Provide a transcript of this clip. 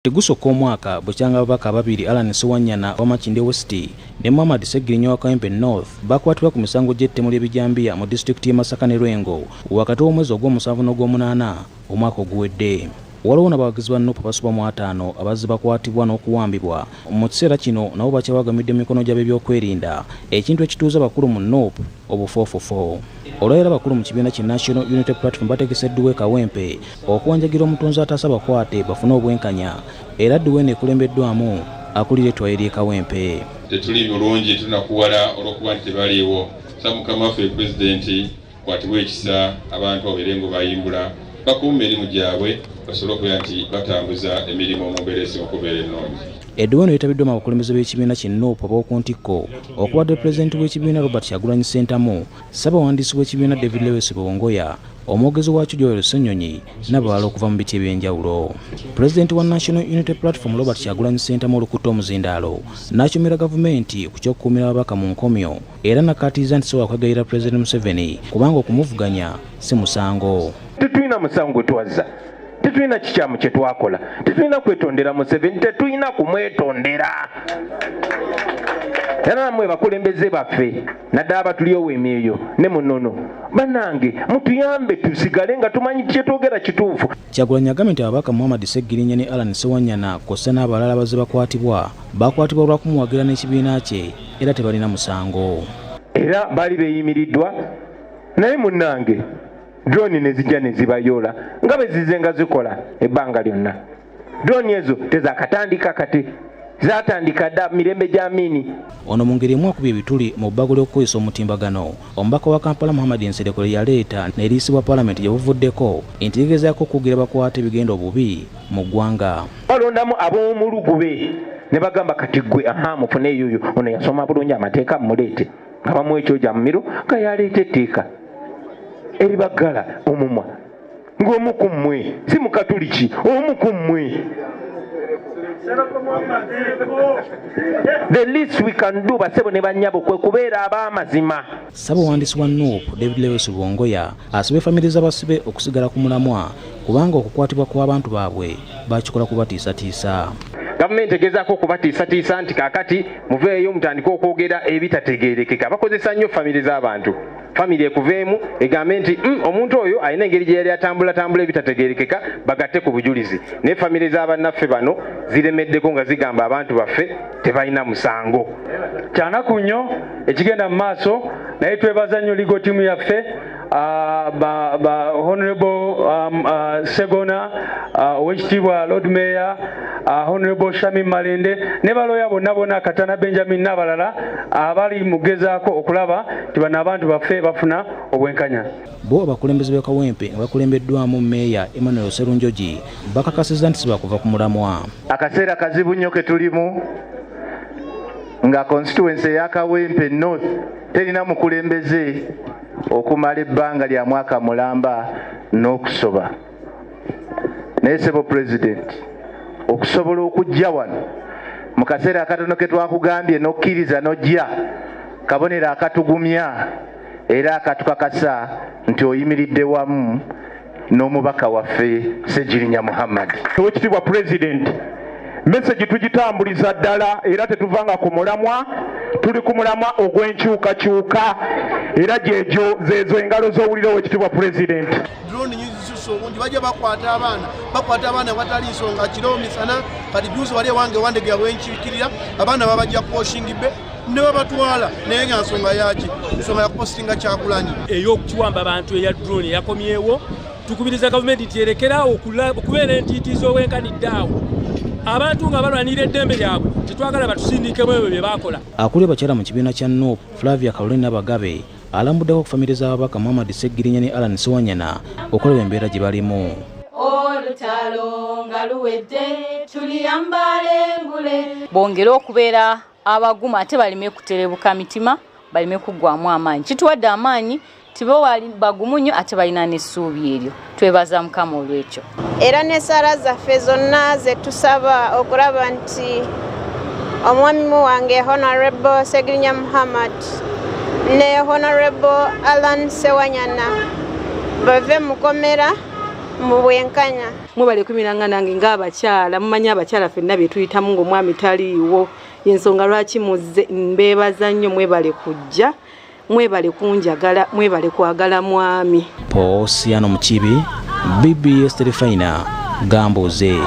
Tegusooka omwaka bukyanga ababaka ababiri Allan Ssewanyana wa Makindye West ne Muhammad Ssegirinya wa Kawempe North bakwatibwa ku misango gy'ettemu ly'ebijambiya mu disitulikiti y'e Masaka ne Lwengo wakati w'omwezi ogw'omusanvu n'ogw'omunaana omwaka oguwedde. Waliwo n'abawagizi ba NUP abasoba mu 5 abazze bakwatibwa n'okuwambibwa. Mu kiseera kino nabo bakyabagamidde mu mikono gy'ab'ebyokwerinda ekintu ekituuza abakulu mu NUP obufoofofo. Olwaleero abakulu mu kibiina ki National Unity Platform bategeseddwa e Kawempe okuwanjagira omutonzi ataasa bakwate bafune obwenkanya era Duwene ekulembeddwamu akulira ettwale ly'e Kawempe. Tetuli bulungi tunakuwala olw'okuba nti tebaliiwo. Mukama waffe Pulezidenti kwatibwa ekisa abantu babeere bayimbula bakuuma emirimu gyabwe basobole okubeera nti batambuza emirimu mu mbeera esinga okubeera ennungi. Edduweno yeetabiddwamu abakulembeze b'ekibiina ki NUP ab'oku ntikko okubadde Pulezidenti w'ekibiina Robert Kyagulanyi Ssentamu, Ssaabawandiisi w'ekibiina David Lewis Bwongoya, omwogezi waakyo Joel Ssenyonyi n'abalala okuva mu biti eby'enjawulo. Pulezidenti wa National Unity Platform Robert Kyagulanyi Ssentamu olukutte omuzindaalo n'akyomera gavumenti ku ky'okukuumira ababaka mu nkomyo era n'akkaatiriza nti sobola kwegayirira Pulezidenti Museveni kubanga okumuvuganya si musango. Tetulina musango twazza. Tetulina kikyamu kye twakola. Tetulina kwetondera Museveni, tetulina kumwetondera. Era namwe bakulembeze baffe naddala batulyowo emyoyo ne munono bannange mutuyambe tusigale nga tumanyi kye twogera kituufu. Kyagulanyi agambye nti ababaka Muhammad Ssegirinya ne Allan Ssewanyana kw'ossa n'abalala abazze bakwatibwa olwa kumuwagira n'ekibiina kye era tebalina musango. Era baali beeyimiriddwa naye munnange drone ne zijja ne zibayoola nga bwe zizenga zikola ebbanga lyonna. Drone ezo tezakatandika kati zatandika dda mirembe gy'amini. Ono mu ngeri emu akubye ebituli mu bbago ly'okukozesa omutimbagano omubaka wa Kampala Muhammad Ssegirinya yaleeta n'eriisibwa palamenti gye buvuddeko nti ligezaako okugira bakwate ebigenda obubi mu ggwanga. Balondamu ab'omulugube ne bagamba kati ggwe mufune eyoyo ono yasoma bulungi amateeka mumuleete nga bamu ekyoja mu miro nga yaleeta etteeka eribagala omumwa ng'omu ku mmwe si mukatuliki omu ku mmwe. The least we can do basebo ne bannyabo kwe kubeera ab'amazima. Ssaabawandiisi wa NUP David Lewis Bwongoya asabye famire z'abasibe okusigala ku mulamwa kubanga okukwatibwa kw'abantu baabwe bakikola kubatiisatiisa. Gavumenti egezaako okubatiisatiisa nti kaakati muveeyo mutandike okwogera ebitategeerekeka. Bakozesa nnyo famire z'abantu. Famire ekuveemu egambe nti omuntu oyo alina engeri gye yali atambula ebitategeerekeka bagatte ku bujulizi. Naye famire z'abannaffe bano ziremeddeko nga zigamba abantu baffe tebalina musango. Kyanaku nnyo ekigenda mu maaso naye twebaza nnyo ligo tiimu yaffe Honorable Segona, Owekitiibwa Lord Mayor, Honorable Shami Malende ne baloya bonna Katana Benjamin n'abalala abali mu kugezaako okulaba nti bano abantu baffe bafuna obwenkanya. Bo abakulembeze b'e Kawempe bakulembeddwamu Meeya Emmanuel Sserunjogi bakakasizza nti sibakuva ku mulamwa. Akaseera kazibu nnyo ke tulimu nga constituency ya Kawempe North terina mukulembeze okumala ebbanga lya mwaka mulamba n'okusoba. Naye ssebo Pulezidenti okusobola okujja wano mu kaseera akatono ke twakugambye n'okkiriza n'ojja kabonero akatugumya era akatukakasa nti oyimiridde wamu n'omubaka waffe Ssegirinya Muhammad. Oweekitiibwa Pulezidenti, message tugitambuliza ddala era tetuvanga ku mulamwa, tuli ku mulamwa ogw'enkyukakyuka era zezo engalo z'owulira Oweekitiibwa Pulezidenti. Drone nyingi obundi bajja bakwata abaana watali nsonga kiro misana kati juzi wali wange wandegera bwenkiikirira abaana babajja kuwashingibbe ne babatwala naye nga nsonga yaki nsonga ya kupostinga Kyagulanyi ey'okukiwamba abantu eya drone yakomyewo. Tukubiriza gavumenti terekerawo okubeera entiitiizo obwenkanidde awo abantu nga balwanira eddembe lyabwe tetwagala batusindikemu ebyo bye baakola. Akuli bakyala mu kibiina kya NUP Flavia Caroline Nabagabe alambuddeko ku famire z'ababaka Muhammad Ssegirinya ne Allan Ssewanyana okulaba embeera gye balimu. Olutalo nga luwedde tuliyambale ngule. Bongera okubeera abagumu ate baleme kuterebuka mitima baleme kuggwamu amaanyi. Kituwadde amaanyi tibo wali bagumu nnyo ate balina n'essuubi eryo. Twebaza Mukama olw'ekyo. Era n'essaala zaffe zonna ze tusaba okulaba nti omwami wange Honorable Ssegirinya Muhammad ne Honorable Allan Ssewanyana bave Makomera mu bwenkanya. Mwebale kumiranga nange ng'abakyala mumanyi abakyala ffenna bye tuyitamu ng'omwami taliiwo y'ensonga lwaki muzze mbeebaza nnyo mwebale kujja mwebale kunjagala mwebale kwagala mwami. Posiano Mukibi, BBS Telefina, Gamboze.